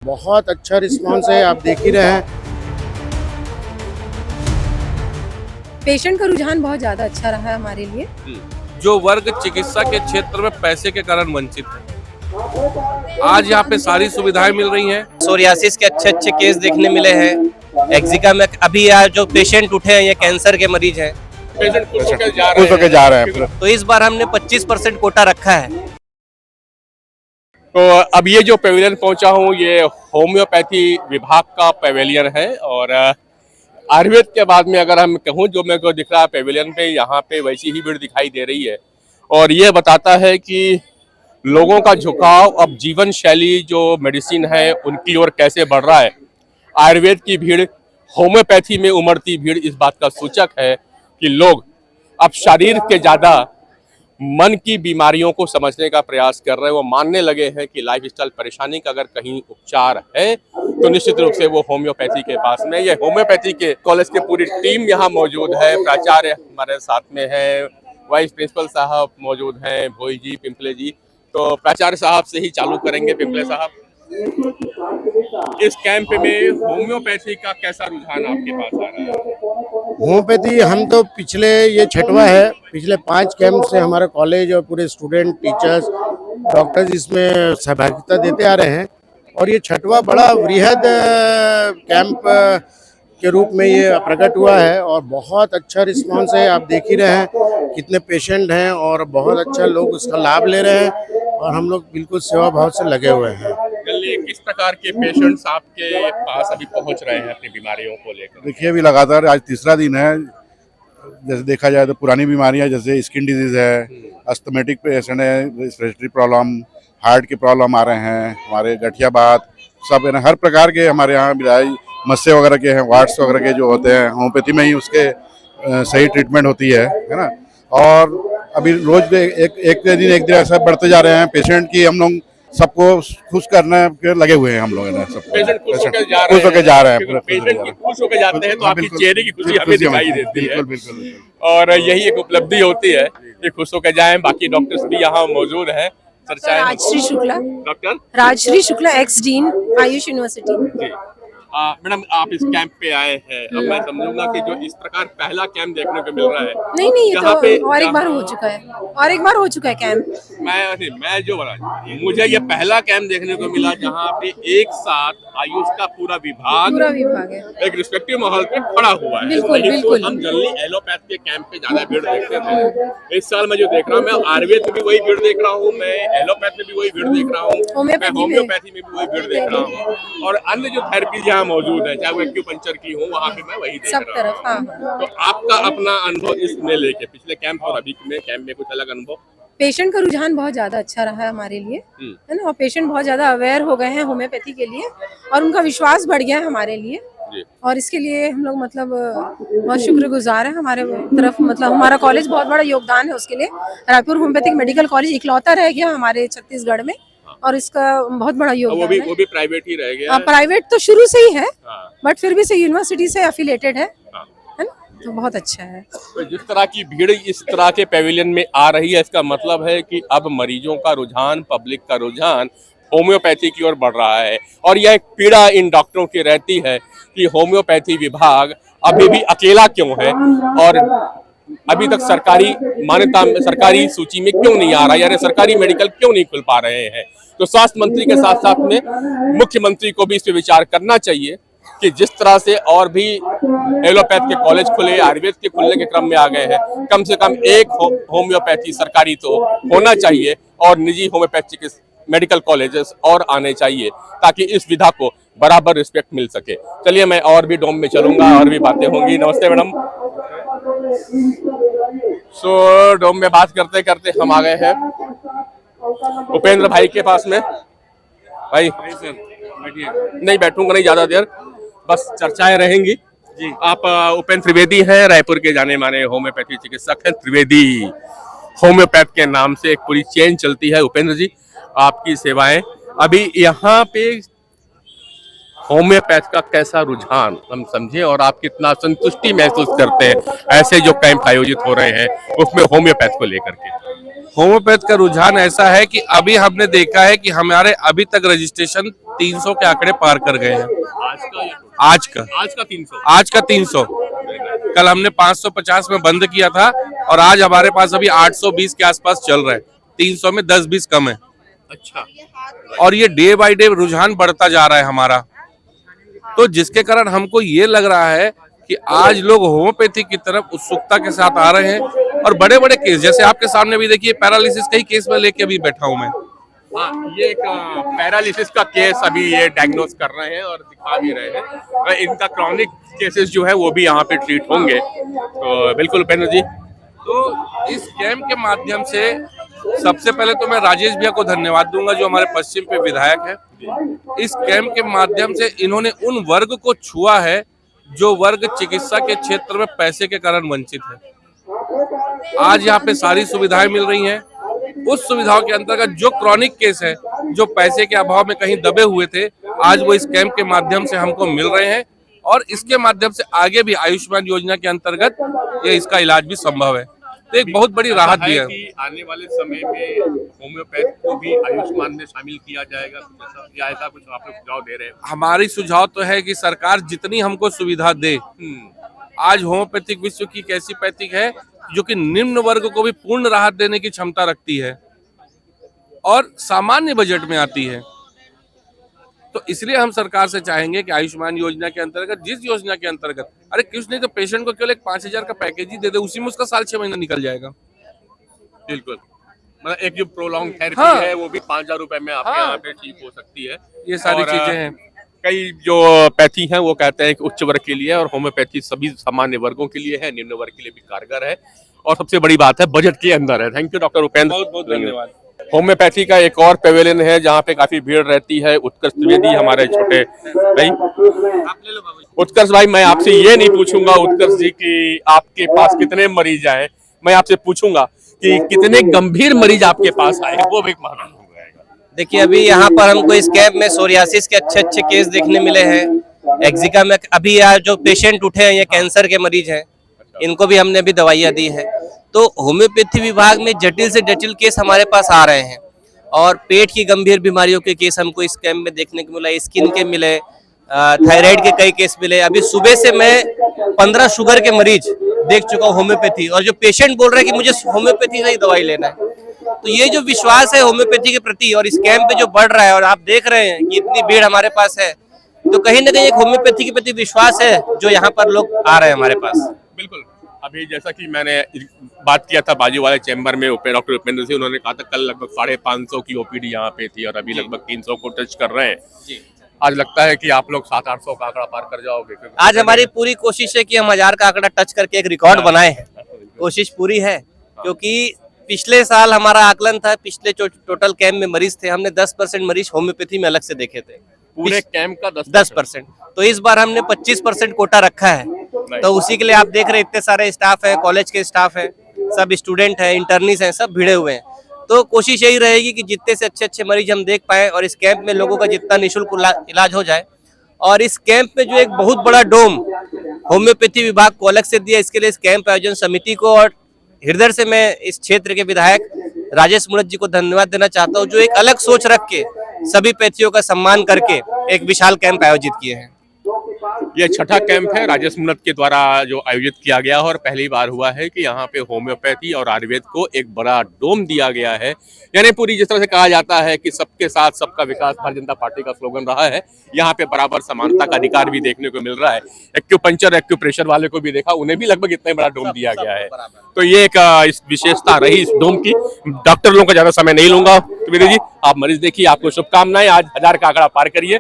बहुत अच्छा रिस्पांस है, आप देख ही रहे हैं। पेशेंट का रुझान बहुत ज़्यादा अच्छा रहा है हमारे लिए। जो वर्ग चिकित्सा के क्षेत्र में पैसे के कारण वंचित है, आज यहाँ पे सारी सुविधाएं मिल रही हैं। सोरियासिस के अच्छे अच्छे केस देखने मिले हैं। एक्जिका में अभी जो पेशेंट उठे हैं ये कैंसर के मरीज हैं। पेशेंट खुश होकर जा रहे हैं। तो इस बार हमने 25% कोटा रखा है। तो अब ये जो पेविलियन पहुंचा हूँ ये होम्योपैथी विभाग का पेविलियन है और आयुर्वेद के बाद में अगर हम कहूँ जो मेरे को दिख रहा है पेविलियन पे, यहाँ पे वैसी ही भीड़ दिखाई दे रही है और ये बताता है कि लोगों का झुकाव अब जीवन शैली जो मेडिसिन है उनकी ओर कैसे बढ़ रहा है। आयुर्वेद की भीड़, होम्योपैथी में उमड़ती भीड़ इस बात का सूचक है कि लोग अब शरीर के ज़्यादा मन की बीमारियों को समझने का प्रयास कर रहे हैं। वो मानने लगे हैं कि लाइफस्टाइल परेशानी का अगर कहीं उपचार है तो निश्चित रूप से वो होम्योपैथी के पास में। ये होम्योपैथी के कॉलेज की पूरी टीम यहाँ मौजूद है। प्राचार्य हमारे साथ में है, वाइस प्रिंसिपल साहब मौजूद हैं, भोई जी, पिंपले जी। तो प्राचार्य साहब से ही चालू करेंगे। पिंपले साहब, इस कैंप में होम्योपैथी का कैसा रुझान आपके पास आ रहा है? होम्योपैथी हम तो ये छठवां है, पिछले 5 कैंप से हमारा कॉलेज और पूरे स्टूडेंट, टीचर्स, डॉक्टर्स इसमें सहभागिता देते आ रहे हैं और ये छठवां बड़ा वृहद कैंप के रूप में ये प्रकट हुआ है और बहुत अच्छा रिस्पांस है। आप देख ही रहे हैं कितने पेशेंट हैं और बहुत अच्छा लोग उसका लाभ ले रहे हैं और हम लोग बिल्कुल सेवा भाव से लगे हुए हैं। किस प्रकार के पेशेंट्स आपके पास अभी पहुंच रहे हैं अपनी बीमारियों को लेकर? देखिए, अभी लगातार आज तीसरा दिन है। जैसे देखा जाए तो पुरानी बीमारियां जैसे स्किन डिजीज है, अस्थमेटिक पेशेंट है, रेस्पिरेटरी प्रॉब्लम, हार्ट की प्रॉब्लम आ रहे हैं, हमारे गठिया बात, सब है ना, हर प्रकार के हमारे यहाँ इलाज, मस्से वगैरह के हैं, वार्ड्स वगैरह के जो होते हैं होम्योपैथी में ही उसके सही ट्रीटमेंट होती है ना। और अभी रोज एक दिन ऐसा बढ़ते जा रहे हैं पेशेंट की हम लोग सबको खुश करने के लगे हुए हैं। हम लोग ना सब पेशेंट खुश होकर जा रहे हैं। पेशेंट खुश होकर जाते हैं तो आपकी चेहरे की खुशी हमें दिखाई देती है। बिल्कुल। और यही एक उपलब्धि होती है कि खुश होकर जाएं। बाकी डॉक्टर्स भी यहाँ मौजूद हैं। Rajshree Shukla, doctor Rajshree Shukla, ex dean Ayush university. Madam, आप इस कैंप पे आए हैं। अब मैं समझूंगा कि जो इस प्रकार पहला कैंप देखने को मिल रहा है, नहीं ये तो और एक बार हो चुका है, कैंप। मैं जो बना, मुझे ये पहला कैंप देखने को मिला जहाँ पे एक साथ आयुष का पूरा विभाग है, एक रिस्पेक्टिव माहौल पे खड़ा हुआ है। बिल्कुल। हम जनरली एलोपैथ के कैंप पे ज्यादा भीड़ देखते थे। इस साल मैं जो देख रहा हूँ, मैं आयुर्वेद में भी वही भीड़ देख रहा हूँ, मैं एलोपैथ में भी वही भीड़ देख रहा हूँ, मैं होम्योपैथी में भी वही भीड़ देख रहा हूँ और अन्य जो थेरेपी यहाँ मौजूद है, चाहे वो एक्यूपंक्चर की हो, वहाँ पे मैं वही देख रहा हूँ। हाँ। तो आपका अपना अनुभव इसमें लेके पिछले कैंप और अभी में कैंप में कुछ अलग अनुभव? पेशेंट का रुझान बहुत ज़्यादा अच्छा रहा है हमारे लिए, है ना। और पेशेंट बहुत ज़्यादा अवेयर हो गए हैं होम्योपैथी के लिए और उनका विश्वास बढ़ गया है हमारे लिए और इसके लिए हम लोग मतलब बहुत शुक्रगुजार हैं। हमारे तरफ मतलब हमारा कॉलेज बहुत बड़ा योगदान है उसके लिए। रायपुर होम्योपैथिक मेडिकल कॉलेज इकलौता रह गया हमारे छत्तीसगढ़ में और इसका बहुत बड़ा योगदान है। वो भी प्राइवेट ही रह गया। प्राइवेट तो शुरू से ही है, बट फिर भी से यूनिवर्सिटी से एफिलेटेड है ना, तो बहुत अच्छा है। तो जिस तरह की भीड़ इस तरह के पेविलियन में आ रही है, इसका मतलब है कि अब मरीजों का रुझान, पब्लिक का रुझान होम्योपैथी की ओर बढ़ रहा है। और यह एक पीड़ा इन डॉक्टरों की रहती है कि होम्योपैथी विभाग अभी भी अकेला क्यों है और अभी तक सरकारी मान्यता, सरकारी सूची में क्यों नहीं आ रहा, यानी सरकारी मेडिकल क्यों नहीं खुल पा रहे हैं। तो स्वास्थ्य मंत्री के साथ साथ में मुख्यमंत्री को भी इस पे विचार करना चाहिए कि जिस तरह से और भी एलोपैथ के कॉलेज खुले, आयुर्वेद के खुलने के क्रम में आ गए हैं, कम से कम एक होम्योपैथी सरकारी तो होना चाहिए और निजी होम्योपैथी मेडिकल कॉलेजेस और आने चाहिए ताकि इस विधा को बराबर रिस्पेक्ट मिल सके। चलिए, मैं और भी डोम में चलूंगा और भी बातें होंगी। नमस्ते मैडम। डोम में बात करते करते हम आ गए हैं उपेंद्र भाई के पास में। भाई नहीं बैठूंगा, नहीं ज्यादा देर, बस चर्चाएं रहेंगी जी। आप उपेंद्र त्रिवेदी हैं, रायपुर के जाने माने होम्योपैथी चिकित्सक हैं। त्रिवेदी होम्योपैथ के नाम से एक पूरी चेन चलती है। उपेंद्र जी, आपकी सेवाएं अभी यहाँ पे होम्योपैथ का कैसा रुझान हम समझे और आप कितना संतुष्टि महसूस करते हैं ऐसे जो कैंप आयोजित हो रहे हैं उसमें होम्योपैथ को लेकर के? होम्योपैथ का रुझान ऐसा है कि अभी हमने देखा है कि हमारे अभी तक रजिस्ट्रेशन 300 के आंकड़े पार कर गए हैं। आज का 300। कल हमने 550 में बंद किया था और आज हमारे पास अभी 820 के आसपास चल रहा है। 300 में 10-20 कम है। अच्छा। और ये डे बाय डे रुझान बढ़ता जा रहा है हमारा, तो जिसके कारण हमको ये लग रहा है कि आज लोग होम्योपैथी की तरफ उत्सुकता के साथ आ रहे हैं। और बड़े बड़े केस, जैसे आपके सामने भी देखिए पैरालिसिस का ही केस में लेके अभी बैठा हूं मैं। हाँ, ये एक पैरालिसिस का केस अभी ये डायग्नोस कर रहे हैं और दिखा भी रहे हैं। इनका क्रॉनिक केसेस जो है वो भी यहाँ पे ट्रीट होंगे। तो बिल्कुल उपेंद्र जी। तो इस कैंप के माध्यम से सबसे पहले तो मैं राजेश भैया को धन्यवाद दूंगा जो हमारे पश्चिम पे विधायक है। इस कैंप के माध्यम से इन्होंने उन वर्ग को छुआ है जो वर्ग चिकित्सा के क्षेत्र में पैसे के कारण वंचित है। आज यहाँ पे सारी सुविधाएं मिल रही हैं। उस सुविधाओं के अंतर्गत जो क्रॉनिक केस है, जो पैसे के अभाव में कहीं दबे हुए थे, आज वो इस कैंप के माध्यम से हमको मिल रहे हैं। और इसके माध्यम से आगे भी आयुष्मान योजना के अंतर्गत ये इसका इलाज भी संभव है। तो एक बहुत बड़ी राहत भी है। आने वाले समय में होम्योपैथ को भी आयुष्मान में शामिल किया जाएगा, या ऐसा कुछ आप लोग सुझाव दे रहे हैं? हमारी सुझाव तो है कि सरकार जितनी हमको सुविधा दे। आज होम्योपैथिक विश्व की एक ऐसी पैथिक है जो कि निम्न वर्ग को भी पूर्ण राहत देने की क्षमता रखती है और सामान्य बजट में आती है। तो इसलिए हम सरकार से चाहेंगे कि आयुष्मान योजना के अंतर्गत, जिस योजना के अंतर्गत, अरे कुछ नहीं तो पेशेंट को केवल एक 5,000 का पैकेज ही दे दे, उसी में उसका साल 6 महीना निकल जाएगा। बिल्कुल, मतलब एक जो प्रोलॉन्ग थेरेपी हाँ। है वो भी 5,000 रुपए में आपके यहाँ पे ठीक हो सकती है। ये सारी और, चीजें हैं। कई जो पैथी हैं वो कहते हैं कि उच्च वर्ग के लिए, और होम्योपैथी सभी सामान्य वर्गों के लिए है, निम्न वर्ग के लिए भी कारगर है और सबसे बड़ी बात है बजट के अंदर है। थैंक यू डॉक्टर उपेंद्र, बहुत बहुत धन्यवाद। होम्योपैथी का एक और पेवेलियन है जहाँ पे काफी भीड़ रहती है। उत्कर्ष त्रिवेदी हमारे छोटे भाई। उत्कर्ष भाई, मैं आपसे ये नहीं पूछूंगा उत्कर्ष जी कि आपके पास कितने मरीज आए, मैं आपसे पूछूंगा कि कितने गंभीर मरीज आपके पास आए, वो भी मालूम हो जाएगा। देखिए, अभी यहाँ पर हमको इस कैंप में सोरियासिस के अच्छे केस देखने मिले हैं। एक्जिका में अभी जो पेशेंट उठे हैं ये कैंसर के मरीज हैं, इनको भी हमने अभी दवाइयाँ दी हैं। तो होम्योपैथी विभाग में जटिल से जटिल केस हमारे पास आ रहे हैं और पेट की गंभीर बीमारियों के केस हमको इस कैंप में देखने को मिला। स्किन के मिले, थायराइड के कई केस मिले। अभी सुबह से मैं 15 शुगर के मरीज देख चुका हूँ होम्योपैथी, और जो पेशेंट बोल रहे हैं कि मुझे होम्योपैथी से ही दवाई लेना है। तो ये जो विश्वास है होम्योपैथी के प्रति और इस कैंप पे जो बढ़ रहा है, और आप देख रहे हैं कि इतनी भीड़ हमारे पास है, तो कहीं ना कहीं एक होम्योपैथी के प्रति विश्वास है जो यहाँ पर लोग आ रहे हैं हमारे पास। बिल्कुल, अभी जैसा कि मैंने बात किया था बाजू वाले चैम्बर में डॉक्टर उपेंद्र से, उन्होंने कहा था कल लगभग 550 की ओपीडी यहाँ पे थी और अभी लगभग 300 को टच कर रहे हैं। आज लगता है कि आप लोग 700-800 का आंकड़ा पार कर जाओगे? आज हमारी पूरी कोशिश है कि हम 1000 का आंकड़ा टच करके एक रिकॉर्ड बनाए। कोशिश पूरी है, क्योंकि पिछले साल हमारा आकलन था, पिछले टोटल कैंप में मरीज थे, हमने 10% मरीज होम्योपैथी में अलग से देखे थे, पूरे कैंप का 10%। तो इस बार हमने 25% कोटा रखा है। तो उसी के लिए आप देख रहे हैं इतने सारे स्टाफ है, कॉलेज के स्टाफ है, सब स्टूडेंट है, इंटर्निस हैं, सब भिड़े हुए हैं। तो कोशिश यही रहेगी कि जितने से अच्छे मरीज हम देख पाए और इस कैंप में लोगों का जितना निःशुल्क इलाज हो जाए। और इस कैंप में जो एक बहुत बड़ा डोम होम्योपैथी विभाग को अलग से दिया, इसके लिए इस कैंप आयोजन समिति को और हृदय से मैं इस क्षेत्र के विधायक राजेश मुणत जी को धन्यवाद देना चाहता हूँ, जो एक अलग सोच रख के सभी पैथियों का सम्मान करके एक विशाल कैंप आयोजित किए हैं। ये छठा कैंप है राजेश मुणत के द्वारा जो आयोजित किया गया है और पहली बार हुआ है कि यहाँ पे होम्योपैथी और आयुर्वेद को एक बड़ा डोम दिया गया है। यानी पूरी जिस तरह से कहा जाता है कि सबके साथ सबका विकास भारतीय जनता पार्टी का स्लोगन रहा है, यहाँ पे बराबर समानता का अधिकार भी देखने को मिल रहा है। एक्यूपंक्चर एक्यूप्रेशर वाले को भी देखा, उन्हें भी लगभग इतना बड़ा डोम दिया गया है। तो ये एक इस विशेषता रही इस डोम की। डॉक्टर लोगों का ज्यादा समय नहीं लूंगा। त्रिवेदी जी, आप मरीज देखिए, आपको शुभकामनाएं, आज 1000 का आंकड़ा पार करिए।